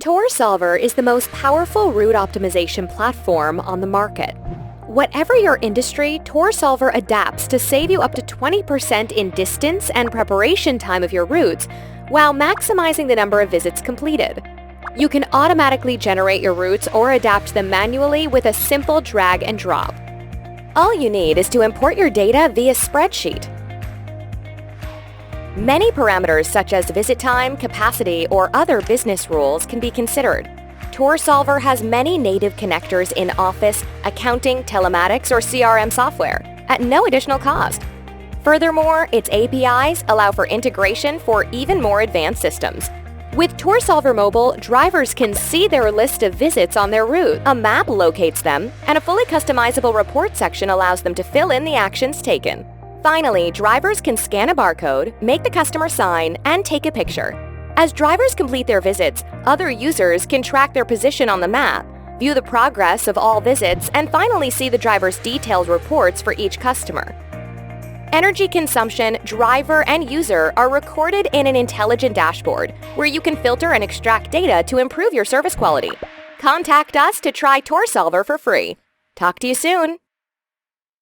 TourSolver is the most powerful route optimization platform on the market. Whatever your industry, TourSolver adapts to save you up to 20% in distance and preparation time of your routes, while maximizing the number of visits completed. You can automatically generate your routes or adapt them manually with a simple drag and drop. All you need is to import your data via spreadsheet. Many parameters such as visit time, capacity, or other business rules can be considered. TourSolver has many native connectors in Office, accounting, telematics, or CRM software at no additional cost. Furthermore, its APIs allow for integration for even more advanced systems. With TourSolver Mobile, drivers can see their list of visits on their route, a map locates them, and a fully customizable report section allows them to fill in the actions taken. Finally, drivers can scan a barcode, make the customer sign, and take a picture. As drivers complete their visits, other users can track their position on the map, view the progress of all visits, and finally see the driver's detailed reports for each customer. Energy consumption, driver, and user are recorded in an intelligent dashboard where you can filter and extract data to improve your service quality. Contact us to try TourSolver for free. Talk to you soon!